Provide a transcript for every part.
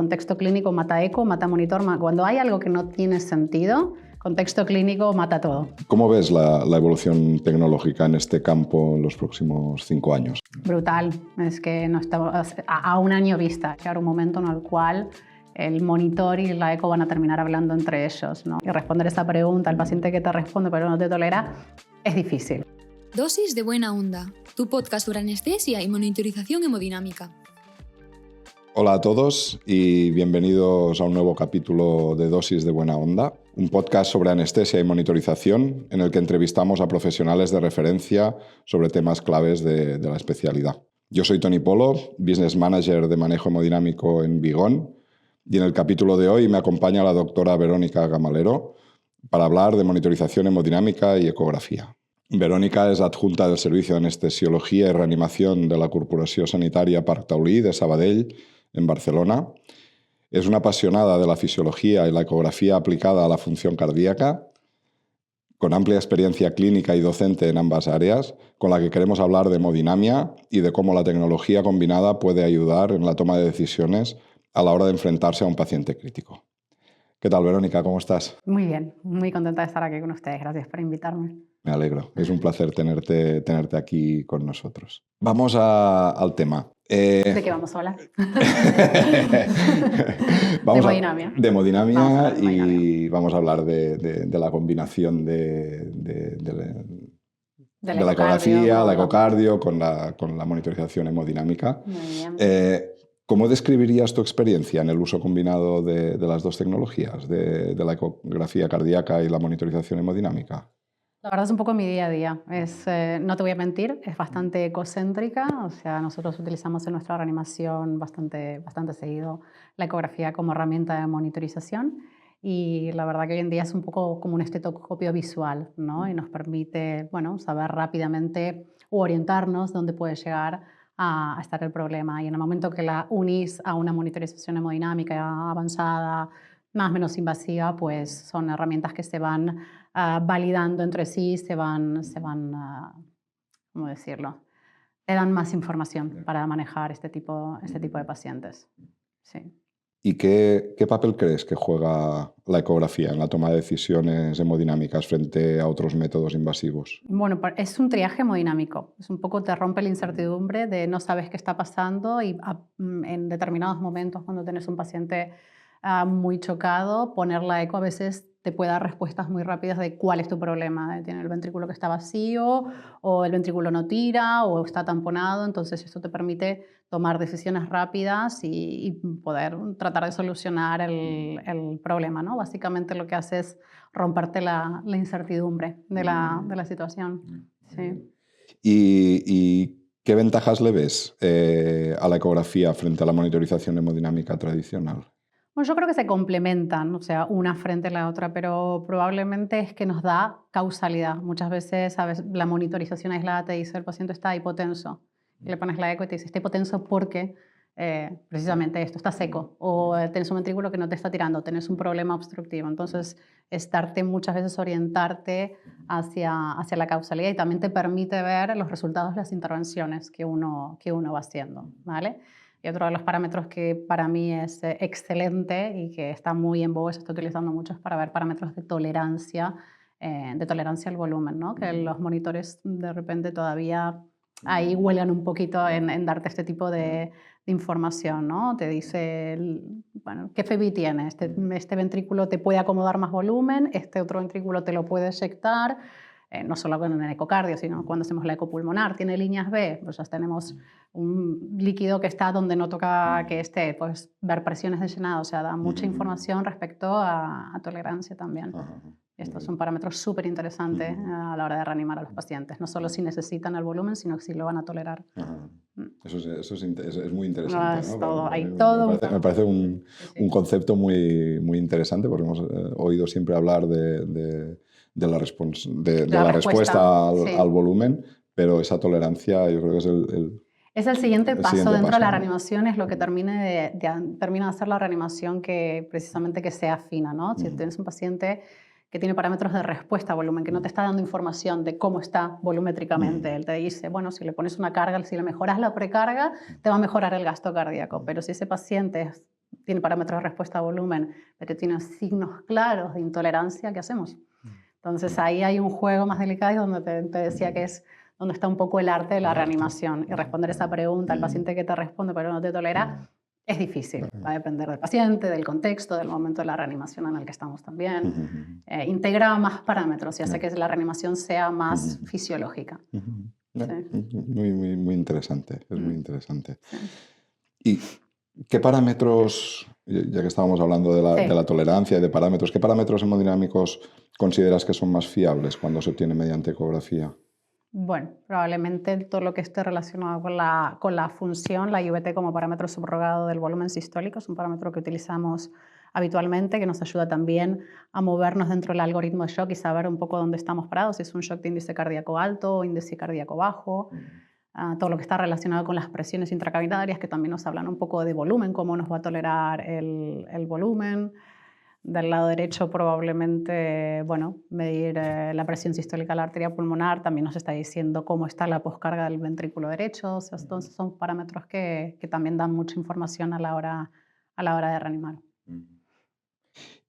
contexto clínico mata eco, mata monitor. Cuando hay algo que no tiene sentido, contexto clínico mata todo. ¿Cómo ves la evolución tecnológica en este campo en los próximos 5 años? Brutal. Es que no estamos a un año vista. Llegar un momento en el cual el monitor y la eco van a terminar hablando entre ellos, ¿no? Y responder esta pregunta, el paciente que te responde pero no te tolera, es difícil. Dosis de buena onda, tu podcast sobre anestesia y monitorización hemodinámica. Hola a todos y bienvenidos a un nuevo capítulo de Dosis de buena onda, un podcast sobre anestesia y monitorización en el que entrevistamos a profesionales de referencia sobre temas claves de la especialidad. Yo soy Tony Polo, Business Manager de Manejo Hemodinámico en Vigón, y en el capítulo de hoy me acompaña la doctora Verónica Gamalero para hablar de monitorización hemodinámica y ecografía. Verónica es adjunta del Servicio de Anestesiología y Reanimación de la Corporació Sanitària Parc Taulí de Sabadell, en Barcelona. Es una apasionada de la fisiología y la ecografía aplicada a la función cardíaca, con amplia experiencia clínica y docente en ambas áreas, con la que queremos hablar de hemodinamia y de cómo la tecnología combinada puede ayudar en la toma de decisiones a la hora de enfrentarse a un paciente crítico. ¿Qué tal, Verónica? ¿Cómo estás? Muy bien, muy contenta de estar aquí con ustedes. Gracias por invitarme. Me alegro. Es un placer tenerte aquí con nosotros. Vamos al tema. ¿De qué vamos a hablar? De hemodinamia. De hemodinamia Vamos a hablar de y hemodinamia. vamos a hablar de la combinación de la ecografía, la ecocardio con la monitorización hemodinámica. Muy bien. ¿Cómo describirías tu experiencia en el uso combinado de las dos tecnologías, de la ecografía cardíaca y la monitorización hemodinámica? La verdad es un poco mi día a día. No te voy a mentir, es bastante ecocéntrica. O sea, nosotros utilizamos en nuestra reanimación bastante seguido la ecografía como herramienta de monitorización. Y la verdad que hoy en día es un poco como un estetoscopio visual, ¿no? Y nos permite, bueno, saber rápidamente o orientarnos dónde puede llegar a estar el problema. Y en el momento que la unís a una monitorización hemodinámica avanzada, más o menos invasiva, pues son herramientas que se van validando entre sí, ¿cómo decirlo? Te dan más información para manejar este tipo de pacientes. Sí. ¿Y qué papel crees que juega la ecografía en la toma de decisiones hemodinámicas frente a otros métodos invasivos? Bueno, es un triaje hemodinámico. Es un poco te rompe la incertidumbre de no sabes qué está pasando y en determinados momentos cuando tienes un paciente muy chocado, poner la eco a veces te puede dar respuestas muy rápidas de cuál es tu problema. Tiene el ventrículo que está vacío, o el ventrículo no tira, o está tamponado. Entonces esto te permite tomar decisiones rápidas y poder tratar de solucionar el problema, ¿no? Básicamente lo que hace es romperte la incertidumbre de la situación. Sí. ¿Y qué ventajas le ves a la ecografía frente a la monitorización hemodinámica tradicional? Bueno, yo creo que se complementan, o sea, una frente a la otra, pero probablemente es que nos da causalidad. Muchas veces, ¿sabes? La monitorización aislada te dice el paciente está hipotenso. Y le pones la eco y te dice está hipotenso porque precisamente esto, está seco. O tienes un ventrículo que no te está tirando, tienes un problema obstructivo. Entonces, muchas veces orientarte hacia la causalidad y también te permite ver los resultados de las intervenciones que uno va haciendo, ¿vale? Y otro de los parámetros que para mí es excelente y que está muy en boga, se está utilizando mucho, es para ver parámetros de tolerancia al volumen, ¿no? Que los monitores de repente todavía ahí huelgan un poquito en darte este tipo de información, ¿no? Te dice, bueno, ¿qué FEBI tiene? Este ventrículo te puede acomodar más volumen, este otro ventrículo te lo puede eyectar. No solo con el ecocardio, sino cuando hacemos la ecopulmonar. ¿Tiene líneas B? Pues ya tenemos un líquido que está donde no toca que esté. Pues ver presiones de llenado, o sea, da mucha información respecto a tolerancia también. Estos son parámetros súper interesantes a la hora de reanimar a los pacientes. No solo si necesitan el volumen, sino si lo van a tolerar. Eso es muy interesante. Es ¿no? todo, hay todo. Me parece un concepto muy, muy interesante porque hemos oído siempre hablar de la respuesta al volumen, pero esa tolerancia yo creo que es el siguiente paso dentro de la reanimación, es lo que termina de hacer la reanimación precisamente que sea fina, ¿no? Si tienes un paciente que tiene parámetros de respuesta a volumen, que no te está dando información de cómo está volumétricamente. Él te dice, bueno, si le pones una carga, si le mejoras la precarga, te va a mejorar el gasto cardíaco. Pero si ese paciente tiene parámetros de respuesta a volumen, pero tiene signos claros de intolerancia, ¿qué hacemos? Entonces ahí hay un juego más delicado y donde te decía que es donde está un poco el arte de la reanimación. Y responder esa pregunta al paciente que te responde pero no te tolera es difícil. Va a depender del paciente, del contexto, del momento de la reanimación en el que estamos también. Integra más parámetros y hace que la reanimación sea más fisiológica. Sí. Muy interesante, es muy interesante. Sí. ¿Y qué parámetros, ya que estábamos hablando de la tolerancia y de parámetros, qué parámetros hemodinámicos consideras que son más fiables cuando se obtiene mediante ecografía? Bueno, probablemente todo lo que esté relacionado con la función, la IVT como parámetro subrogado del volumen sistólico, es un parámetro que utilizamos habitualmente, que nos ayuda también a movernos dentro del algoritmo de shock y saber un poco dónde estamos parados, si es un shock de índice cardíaco alto o índice cardíaco bajo. Todo lo que está relacionado con las presiones intracavitarias, que también nos hablan un poco de volumen, cómo nos va a tolerar el volumen. Del lado derecho probablemente, bueno, medir la presión sistólica de la arteria pulmonar también nos está diciendo cómo está la poscarga del ventrículo derecho. O sea, entonces son parámetros que también dan mucha información a la hora de reanimar.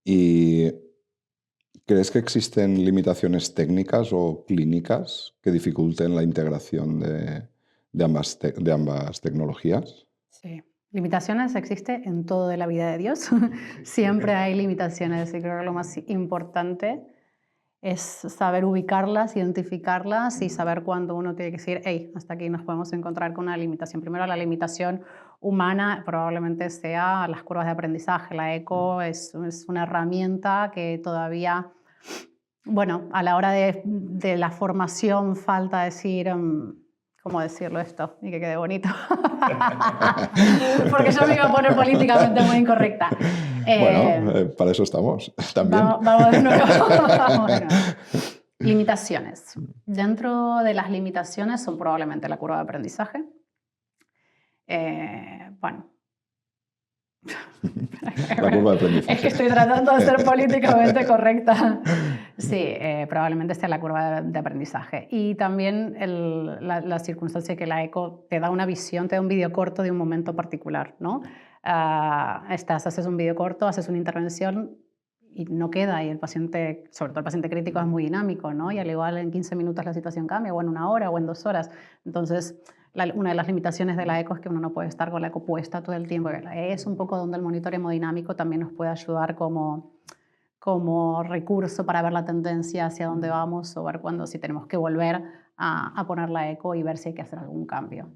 ¿Y crees que existen limitaciones técnicas o clínicas que dificulten la integración de ambas tecnologías? Sí. Limitaciones existen en todo de la vida de Dios. Siempre hay limitaciones y creo que lo más importante es saber ubicarlas, identificarlas y saber cuándo uno tiene que decir, hey, hasta aquí nos podemos encontrar con una limitación. Primero, la limitación humana probablemente sea las curvas de aprendizaje. La ECO es una herramienta que todavía, bueno, a la hora de la formación falta decir... ¿Cómo decirlo esto? Y que quede bonito. Porque yo me iba a poner políticamente muy incorrecta. Bueno, para eso estamos también. Vamos de nuevo. Bueno. Limitaciones. Dentro de las limitaciones son probablemente la curva de aprendizaje. Bueno. La curva de aprendizaje. Es que estoy tratando de ser políticamente correcta. Sí, probablemente sea la curva de aprendizaje. Y también la circunstancia que la ECO te da una visión, te da un vídeo corto de un momento particular, ¿no? Haces un vídeo corto, haces una intervención y no queda. Y el paciente, sobre todo el paciente crítico, es muy dinámico, ¿no? Y al igual en 15 minutos la situación cambia, o en 1 hora, o en 2 horas. Entonces, una de las limitaciones de la ECO es que uno no puede estar con la ECO puesta todo el tiempo. Es un poco donde el monitor hemodinámico también nos puede ayudar como recurso para ver la tendencia hacia dónde vamos o ver si tenemos que volver a poner la ECO y ver si hay que hacer algún cambio.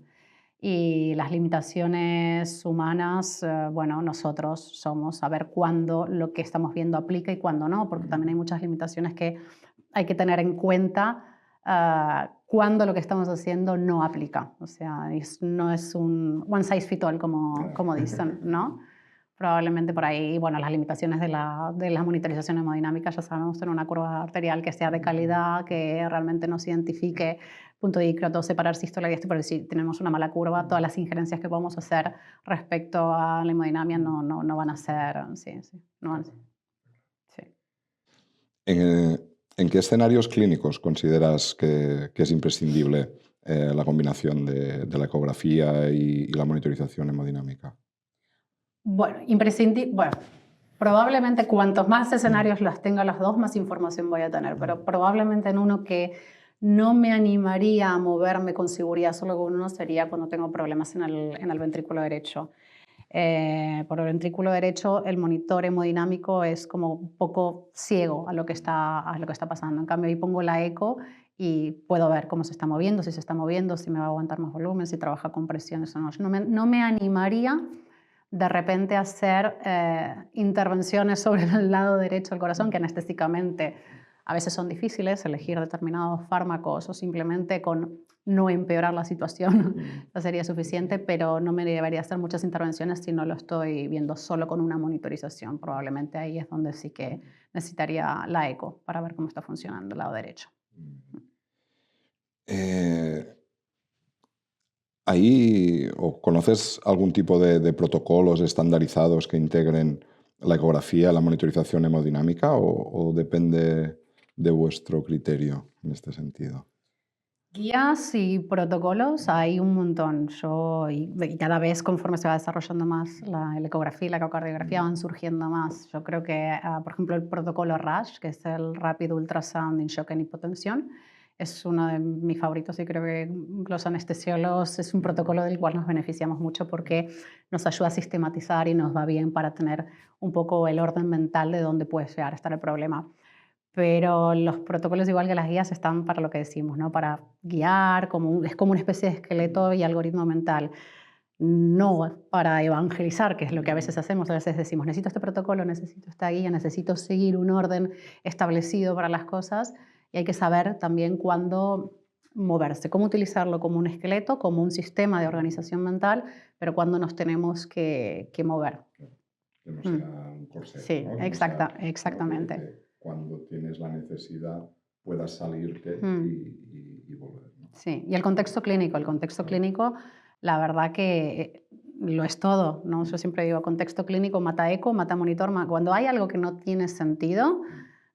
Y las limitaciones humanas, bueno, nosotros somos saber cuándo lo que estamos viendo aplica y cuándo no, porque también hay muchas limitaciones que hay que tener en cuenta cuando lo que estamos haciendo no aplica. O sea, no es un one size fits all, como dicen, ¿no? Probablemente por ahí, bueno, las limitaciones de la monitorización hemodinámica, ya sabemos, tener una curva arterial que sea de calidad, que realmente nos identifique punto de icroto, separar sístole y esto, pero si tenemos una mala curva, todas las injerencias que podemos hacer respecto a la hemodinamia no van a ser, no van a ser. Sí. ¿En qué escenarios clínicos consideras que es imprescindible la combinación de la ecografía y la monitorización hemodinámica? Bueno, probablemente cuantos más escenarios los tenga los dos, más información voy a tener, pero probablemente en uno que no me animaría a moverme con seguridad solo con uno sería cuando tengo problemas en el ventrículo derecho. Por el ventrículo derecho el monitor hemodinámico es como un poco ciego a lo que está pasando. En cambio ahí pongo la eco y puedo ver cómo se está moviendo, si me va a aguantar más volumen, si trabaja con presiones o no. No me animaría de repente a hacer intervenciones sobre el lado derecho del corazón, que anestésicamente a veces son difíciles, elegir determinados fármacos o simplemente con no empeorar la situación ya sería suficiente, pero no me debería hacer muchas intervenciones si no lo estoy viendo solo con una monitorización. Probablemente ahí es donde sí que necesitaría la eco para ver cómo está funcionando el lado derecho. ¿Conoces algún tipo de protocolos estandarizados que integren la ecografía, la monitorización hemodinámica o depende de vuestro criterio en este sentido? Guías y protocolos hay un montón. Y cada vez conforme se va desarrollando más la ecografía y la ecocardiografía van surgiendo más. Yo creo que, por ejemplo, el protocolo RASH, que es el Rapid Ultrasound in Shock and Hipotensión, es uno de mis favoritos y creo que los anestesiólogos es un protocolo del cual nos beneficiamos mucho porque nos ayuda a sistematizar y nos va bien para tener un poco el orden mental de dónde puede llegar a estar el problema. Pero los protocolos, igual que las guías, están para lo que decimos, ¿no? Para guiar, es como una especie de esqueleto y algoritmo mental. No para evangelizar, que es lo que a veces hacemos. A veces decimos, necesito este protocolo, necesito esta guía, necesito seguir un orden establecido para las cosas. Y hay que saber también cuándo moverse, cómo utilizarlo como un esqueleto, como un sistema de organización mental, pero cuándo nos tenemos que mover. Que no sea un corset, Sí, ¿no? Que no exactamente. que cuando tienes la necesidad puedas salirte y volver, ¿no? Sí, y el contexto clínico. El contexto clínico, la verdad que lo es todo, ¿no? Yo siempre digo, contexto clínico mata eco, mata monitor. Cuando hay algo que no tiene sentido,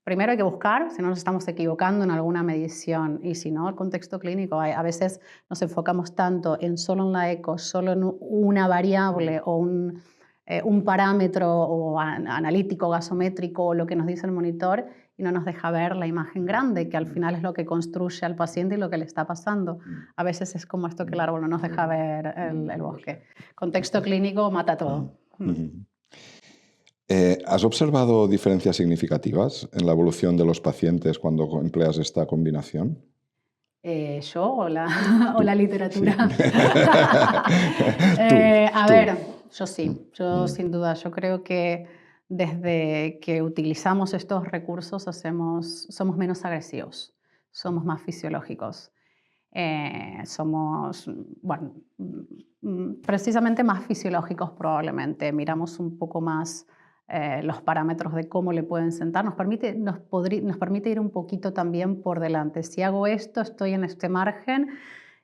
primero hay que buscar si no nos estamos equivocando en alguna medición y si no, el contexto clínico. A veces nos enfocamos tanto solo en la eco, solo en una variable o un parámetro o analítico, gasométrico o lo que nos dice el monitor y no nos deja ver la imagen grande, que al final es lo que construye al paciente y lo que le está pasando. A veces es como esto que el árbol no nos deja ver el bosque. Contexto clínico mata todo. ¿Has observado diferencias significativas en la evolución de los pacientes cuando empleas esta combinación? ¿Yo o la literatura? Sí. A Tú. ver, yo sí, yo sin duda, yo creo que desde que utilizamos estos recursos somos menos agresivos, somos más fisiológicos, somos, bueno, precisamente más fisiológicos probablemente, miramos un poco más los parámetros de cómo le pueden sentar, nos permite ir un poquito también por delante. Si hago esto, estoy en este margen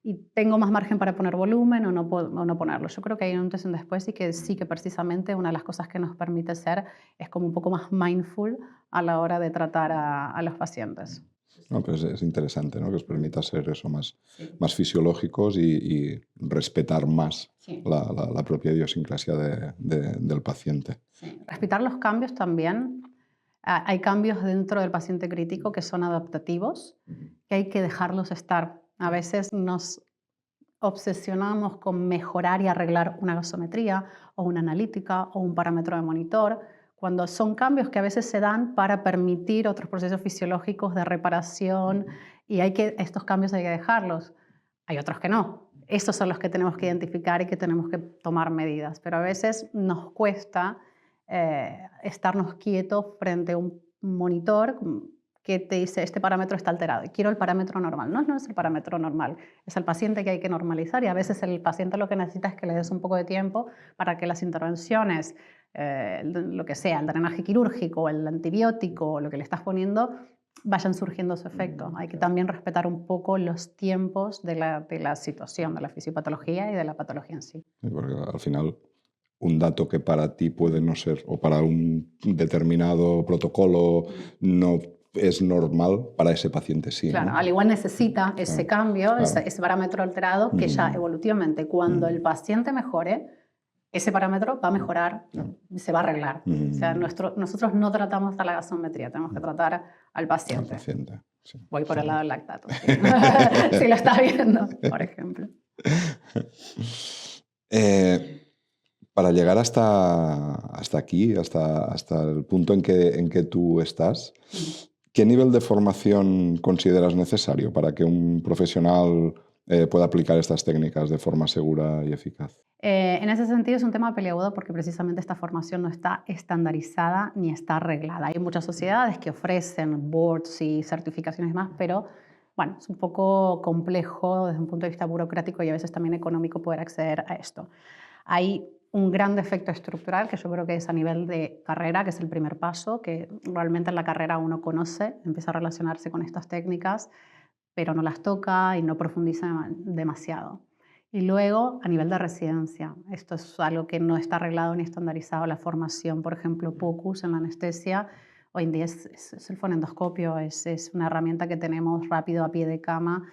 y tengo más margen para poner volumen o no ponerlo. Yo creo que hay un antes y un después y que sí que precisamente una de las cosas que nos permite ser es como un poco más mindful a la hora de tratar a los pacientes. No, pero es interesante, ¿no? Que os permita ser eso, más fisiológicos y respetar más la propia idiosincrasia del paciente. Sí. Respetar los cambios también. Hay cambios dentro del paciente crítico que son adaptativos, que hay que dejarlos estar. A veces nos obsesionamos con mejorar y arreglar una gasometría o una analítica o un parámetro de monitor, cuando son cambios que a veces se dan para permitir otros procesos fisiológicos de reparación y estos cambios hay que dejarlos. Hay otros que no. Estos son los que tenemos que identificar y que tenemos que tomar medidas, pero a veces nos cuesta estarnos quietos frente a un monitor que te dice este parámetro está alterado y quiero el parámetro normal. No es el parámetro normal, es el paciente que hay que normalizar y a veces el paciente lo que necesita es que le des un poco de tiempo para que las intervenciones, lo que sea, el drenaje quirúrgico, el antibiótico, lo que le estás poniendo, vayan surgiendo su efecto. Hay que también respetar un poco los tiempos de la situación, de la fisiopatología y de la patología en sí. Porque al final, un dato que para ti puede no ser, o para un determinado protocolo no es normal, para ese paciente sí. Claro, ¿no? al igual necesita ese cambio, claro. ese parámetro alterado, que ya evolutivamente, cuando el paciente mejore, ese parámetro va a mejorar, se va a arreglar. O sea, nosotros no tratamos a la gasometría, tenemos que tratar al paciente. Sí. Voy por el lado del lactato, sí. Si lo estás viendo, por ejemplo. Para llegar hasta aquí, hasta el punto en que tú estás, ¿qué nivel de formación consideras necesario para que un profesional pueda aplicar estas técnicas de forma segura y eficaz? En ese sentido es un tema peliagudo porque precisamente esta formación no está estandarizada ni está arreglada. Hay muchas sociedades que ofrecen boards y certificaciones más, pero bueno, es un poco complejo desde un punto de vista burocrático y a veces también económico poder acceder a esto. Hay un gran defecto estructural que yo creo que es a nivel de carrera, que es el primer paso, que realmente en la carrera uno conoce, empieza a relacionarse con estas técnicas, pero no las toca y no profundiza demasiado. Y luego, a nivel de residencia, esto es algo que no está arreglado ni estandarizado. La formación, por ejemplo, POCUS en la anestesia, hoy en día es el fonendoscopio, es una herramienta que tenemos rápido a pie de cama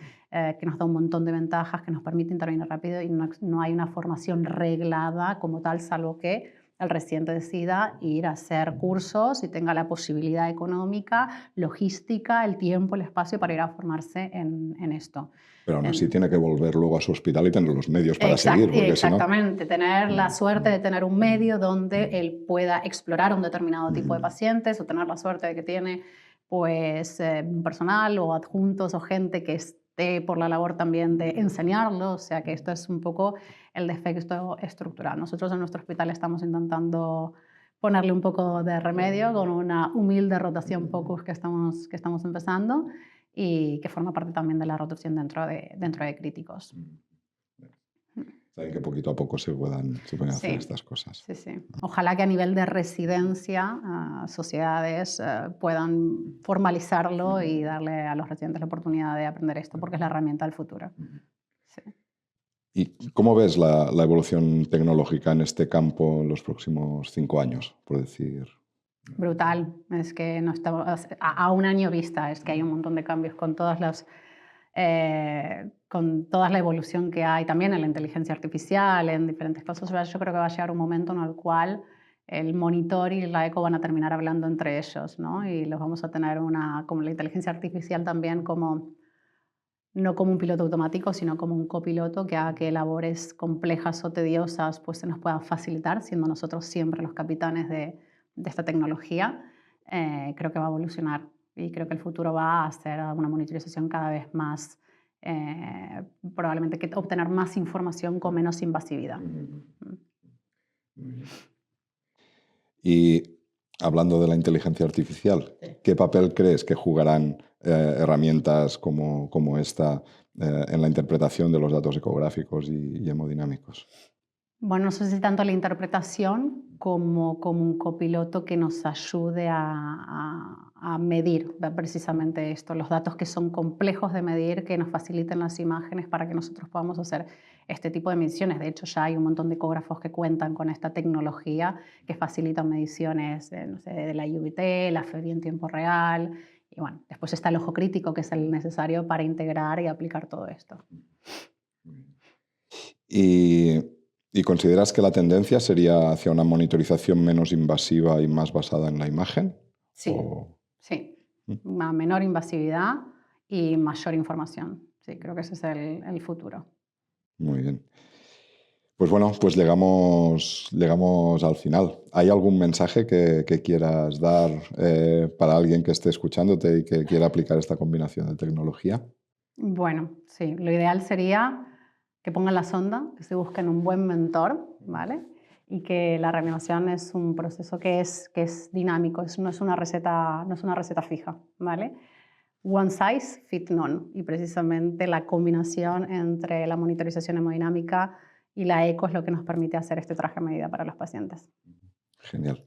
que nos da un montón de ventajas, que nos permite intervenir rápido y no hay una formación reglada como tal, salvo que el residente decida ir a hacer cursos y tenga la posibilidad económica, logística, el tiempo, el espacio para ir a formarse en esto. Pero aún así tiene que volver luego a su hospital y tener los medios para seguir. Porque exactamente, si no... tener la suerte de tener un medio donde él pueda explorar un determinado tipo de pacientes, o tener la suerte de que tiene pues, personal o adjuntos o gente que esté por la labor también de enseñarlo. O sea que esto es un poco el defecto estructural. Nosotros en nuestro hospital estamos intentando ponerle un poco de remedio con una humilde rotación POCUS que estamos empezando, y que forma parte también de la rotación dentro de críticos. Saben que poquito a poco se pueden hacer estas cosas. Sí, sí. Ojalá que a nivel de residencia sociedades puedan formalizarlo y darle a los residentes la oportunidad de aprender esto, porque es la herramienta del futuro. Sí. ¿Y cómo ves la evolución tecnológica en este campo en los próximos 5 años, por decir? Brutal. Es que no estamos a un año vista, es que hay un montón de cambios con todas la evolución que hay también en la inteligencia artificial, en diferentes cosas. Yo creo que va a llegar un momento en el cual el monitor y la eco van a terminar hablando entre ellos, ¿no? Y los vamos a tener como la inteligencia artificial también no como un piloto automático, sino como un copiloto que haga que labores complejas o tediosas pues se nos puedan facilitar, siendo nosotros siempre los capitanes de esta tecnología. Creo que va a evolucionar y creo que el futuro va a ser una monitorización cada vez más, probablemente que obtener más información con menos invasividad. Y hablando de la inteligencia artificial, ¿qué papel crees que jugarán herramientas como esta en la interpretación de los datos ecográficos y hemodinámicos? Bueno, no sé si tanto la interpretación como un copiloto que nos ayude a medir precisamente esto, los datos que son complejos de medir, que nos faciliten las imágenes para que nosotros podamos hacer este tipo de mediciones. De hecho, ya hay un montón de ecógrafos que cuentan con esta tecnología que facilitan mediciones no sé, de la IVT, la feria en tiempo real. Y bueno, después está el ojo crítico, que es el necesario para integrar y aplicar todo esto. ¿Y consideras que la tendencia sería hacia una monitorización menos invasiva y más basada en la imagen? Sí, sí. Una menor invasividad y mayor información. Sí, creo que ese es el futuro. Muy bien. Pues bueno, pues llegamos al final. ¿Hay algún mensaje que quieras dar para alguien que esté escuchándote y que quiera aplicar esta combinación de tecnología? Bueno, sí. Lo ideal sería que pongan la sonda, que se busquen un buen mentor, ¿vale? Y que la reanimación es un proceso que es dinámico, no es una receta fija, ¿vale? One size fit none. Y precisamente la combinación entre la monitorización hemodinámica y la eco es lo que nos permite hacer este traje a medida para los pacientes. Genial.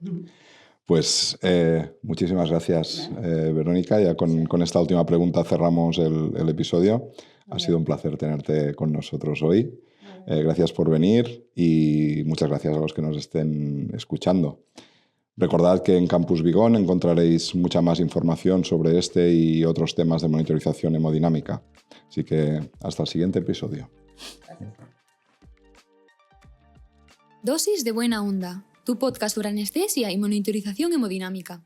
Pues muchísimas gracias, Verónica. Ya con esta última pregunta cerramos el episodio. Ha sido un placer tenerte con nosotros hoy. Gracias por venir y muchas gracias a los que nos estén escuchando. Recordad que en Campus Vigón encontraréis mucha más información sobre este y otros temas de monitorización hemodinámica. Así que hasta el siguiente episodio. Dosis de buena onda, tu podcast sobre anestesia y monitorización hemodinámica.